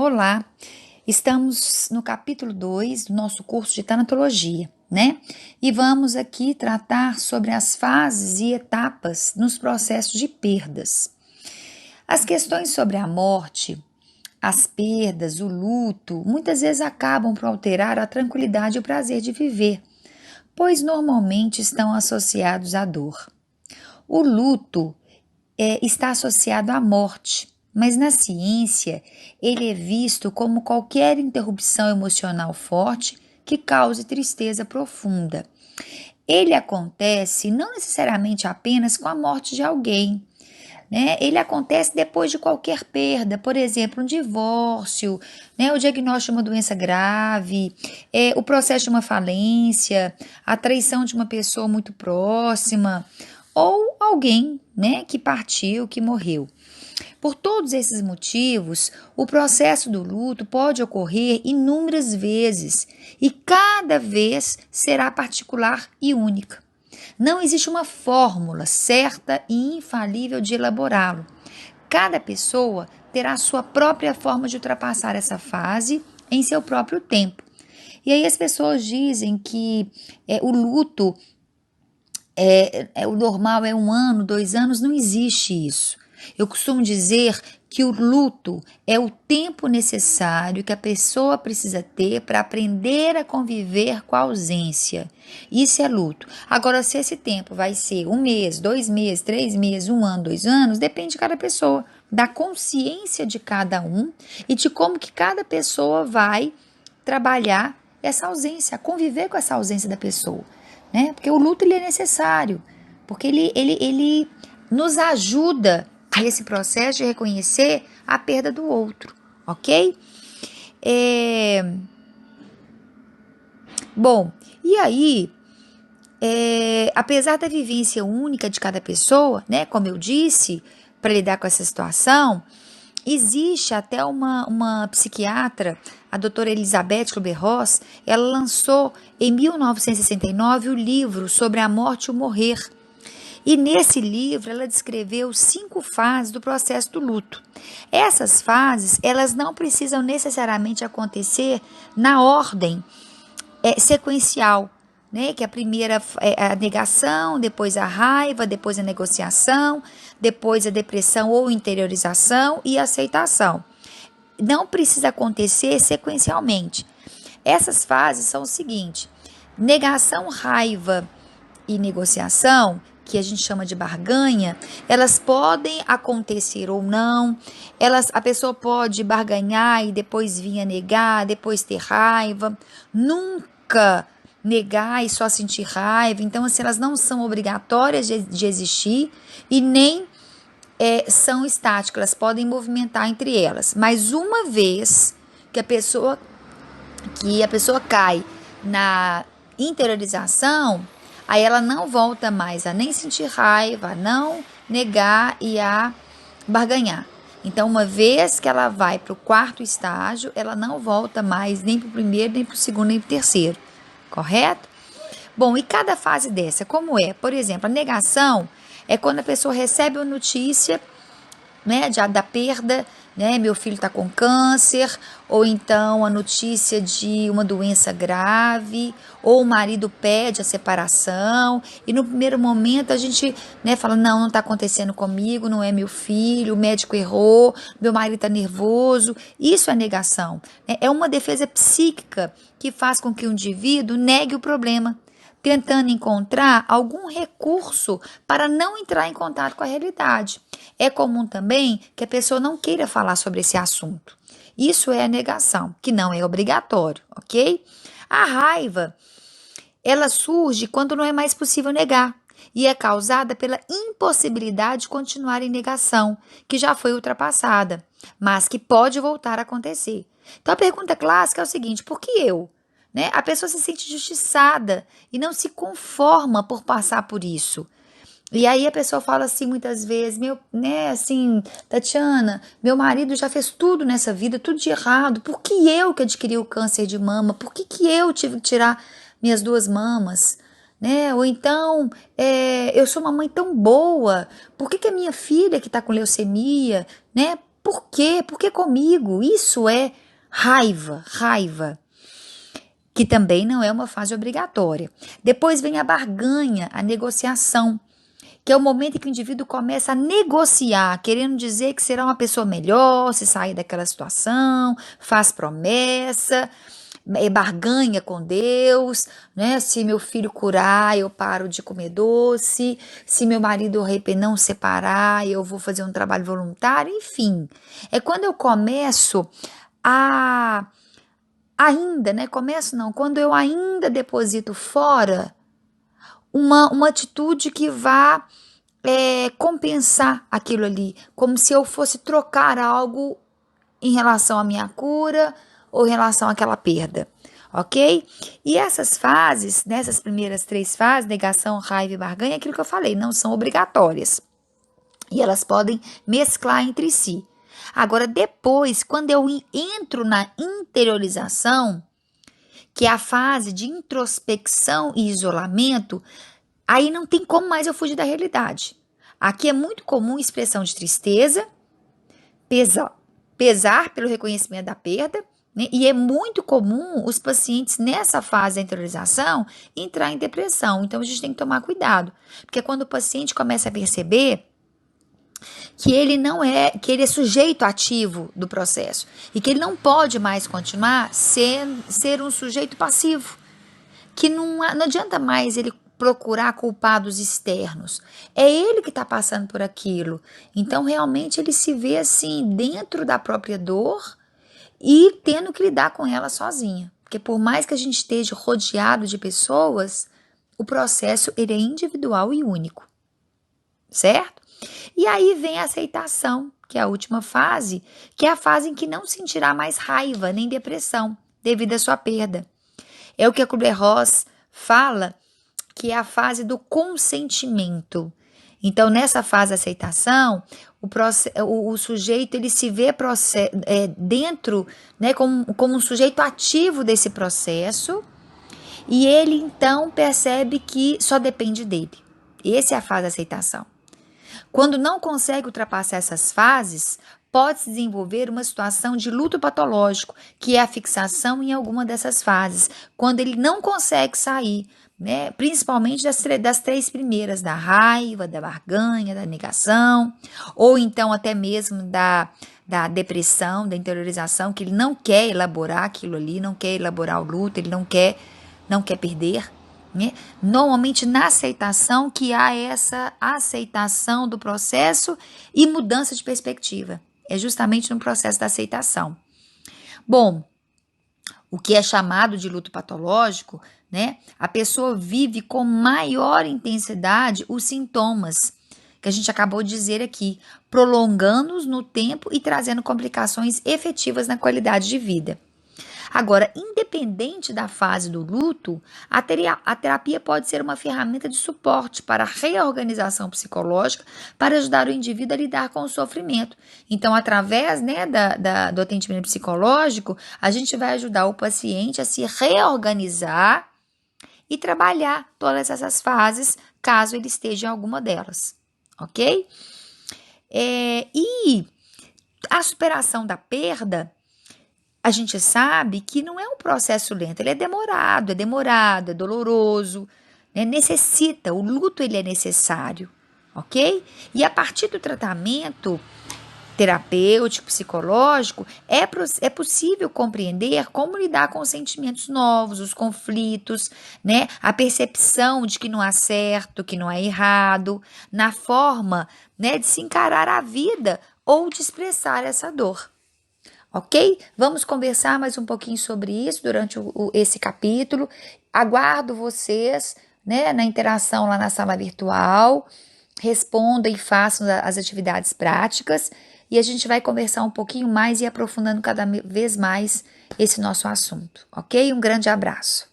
Olá, estamos no capítulo 2 do nosso curso de tanatologia, né? E vamos aqui tratar sobre as fases e etapas nos processos de perdas. As questões sobre a morte, as perdas, o luto, muitas vezes acabam por alterar a tranquilidade e o prazer de viver, pois normalmente estão associados à dor. O luto está associado à morte, mas na ciência ele é visto como qualquer interrupção emocional forte que cause tristeza profunda. Ele acontece não necessariamente apenas com a morte de alguém, né? Ele acontece depois de qualquer perda, por exemplo, um divórcio, né? O diagnóstico de uma doença grave, o processo de uma falência, a traição de uma pessoa muito próxima, ou alguém, né, que partiu, que morreu. Por todos esses motivos, o processo do luto pode ocorrer inúmeras vezes e cada vez será particular e única. Não existe uma fórmula certa e infalível de elaborá-lo. Cada pessoa terá sua própria forma de ultrapassar essa fase em seu próprio tempo. E aí as pessoas dizem que o luto o normal é 1 ano, 2 anos, não existe isso. Eu costumo dizer que o luto é o tempo necessário que a pessoa precisa ter para aprender a conviver com a ausência. Isso é luto. Agora, se esse tempo vai ser 1 mês, 2 meses, 3 meses, 1 ano, 2 anos, depende de cada pessoa, da consciência de cada um e de como que cada pessoa vai trabalhar essa ausência, conviver com essa ausência da pessoa. Né? Porque o luto ele é necessário, porque ele nos ajuda nesse processo de reconhecer a perda do outro, ok? Bom, e aí, apesar da vivência única de cada pessoa, né, como eu disse, para lidar com essa situação, existe até uma psiquiatra, a doutora Elizabeth Kübler-Ross, ela lançou em 1969 o livro sobre a morte e o morrer. E nesse livro ela descreveu 5 fases do processo do luto. Essas fases, elas não precisam necessariamente acontecer na ordem sequencial, né? Que a primeira é a negação, depois a raiva, depois a negociação, depois a depressão ou interiorização e a aceitação. Não precisa acontecer sequencialmente. Essas fases são o seguinte: negação, raiva e negociação, que a gente chama de barganha, elas podem acontecer ou não. A pessoa pode barganhar e depois vir a negar, depois ter raiva. Nunca negar e só sentir raiva. Então, assim, elas não são obrigatórias de existir e nem são estáticas, elas podem movimentar entre elas. Mas uma vez que a pessoa cai na interiorização, aí ela não volta mais a nem sentir raiva, a não negar e a barganhar. Então, uma vez que ela vai para o 4º estágio, ela não volta mais nem para o 1º, nem para o 2º, nem para o 3º. Correto? Bom, e cada fase dessa, como é? Por exemplo, a negação é quando a pessoa recebe a notícia, né, da perda, né, meu filho está com câncer, ou então a notícia de uma doença grave, ou o marido pede a separação, e no primeiro momento a gente, né, fala, não está acontecendo comigo, não é meu filho, o médico errou, meu marido está nervoso. Isso é negação, né? É uma defesa psíquica que faz com que o indivíduo negue o problema, tentando encontrar algum recurso para não entrar em contato com a realidade. É comum também que a pessoa não queira falar sobre esse assunto. Isso é a negação, que não é obrigatório, ok? A raiva, ela surge quando não é mais possível negar e é causada pela impossibilidade de continuar em negação, que já foi ultrapassada, mas que pode voltar a acontecer. Então a pergunta clássica é o seguinte: por que eu? Né? A pessoa se sente injustiçada e não se conforma por passar por isso. E aí a pessoa fala assim muitas vezes, Tatiana, meu marido já fez tudo nessa vida, tudo de errado. Por que eu que adquiri o câncer de mama? Por que eu tive que tirar minhas 2 mamas? Né? Ou então, eu sou uma mãe tão boa, por que a minha filha que está com leucemia, né? Por quê? Por que comigo? Isso é raiva, que também não é uma fase obrigatória. Depois vem a barganha, a negociação, que é o momento em que o indivíduo começa a negociar, querendo dizer que será uma pessoa melhor se sair daquela situação, faz promessa, barganha com Deus, né? Se meu filho curar, eu paro de comer doce, se meu marido não separar, eu vou fazer um trabalho voluntário, enfim. É quando eu começo a quando eu ainda deposito fora uma atitude que vá compensar aquilo ali, como se eu fosse trocar algo em relação à minha cura ou em relação àquela perda, ok? E essas fases, nessas primeiras 3 fases, negação, raiva e barganha, é aquilo que eu falei, não são obrigatórias. E elas podem mesclar entre si. Agora, depois, quando eu entro na interiorização, que é a fase de introspecção e isolamento, aí não tem como mais eu fugir da realidade. Aqui é muito comum a expressão de tristeza, pesar pelo reconhecimento da perda, né? E é muito comum os pacientes nessa fase da interiorização entrar em depressão. Então a gente tem que tomar cuidado, porque quando o paciente começa a perceber que que ele é sujeito ativo do processo e que ele não pode mais continuar ser um sujeito passivo, que não adianta mais ele procurar culpados externos. É ele que está passando por aquilo. Então, realmente, ele se vê assim, dentro da própria dor e tendo que lidar com ela sozinha. Porque por mais que a gente esteja rodeado de pessoas, o processo ele é individual e único. Certo? E aí vem a aceitação, que é a última fase, que é a fase em que não sentirá mais raiva nem depressão devido à sua perda. É o que a Kübler-Ross fala, que é a fase do consentimento. Então, nessa fase de aceitação, o sujeito ele se vê dentro, né, como um sujeito ativo desse processo, e ele então percebe que só depende dele. Essa é a fase de aceitação. Quando não consegue ultrapassar essas fases, pode-se desenvolver uma situação de luto patológico, que é a fixação em alguma dessas fases, quando ele não consegue sair, né? Principalmente das 3 primeiras, da raiva, da barganha, da negação, ou então até mesmo da depressão, da interiorização, que ele não quer elaborar aquilo ali, não quer elaborar o luto, ele não quer perder. Né? Normalmente na aceitação que há essa aceitação do processo e mudança de perspectiva. É justamente no processo da aceitação. Bom, o que é chamado de luto patológico, né? A pessoa vive com maior intensidade os sintomas que a gente acabou de dizer aqui, prolongando-os no tempo e trazendo complicações efetivas na qualidade de vida. Agora, independente da fase do luto, a terapia pode ser uma ferramenta de suporte para a reorganização psicológica para ajudar o indivíduo a lidar com o sofrimento. Então, através, né, do atendimento psicológico, a gente vai ajudar o paciente a se reorganizar e trabalhar todas essas fases, caso ele esteja em alguma delas, ok? E a superação da perda, a gente sabe que não é um processo lento, ele é demorado, é doloroso, né? O luto ele é necessário, ok? E a partir do tratamento terapêutico, psicológico, é possível compreender como lidar com os sentimentos novos, os conflitos, né? A percepção de que não há certo, que não há errado, na forma, né, de se encarar a vida ou de expressar essa dor. Ok? Vamos conversar mais um pouquinho sobre isso durante esse capítulo. Aguardo vocês, né, na interação lá na sala virtual. Respondam e façam as atividades práticas. E a gente vai conversar um pouquinho mais e aprofundando cada vez mais esse nosso assunto. Ok? Um grande abraço.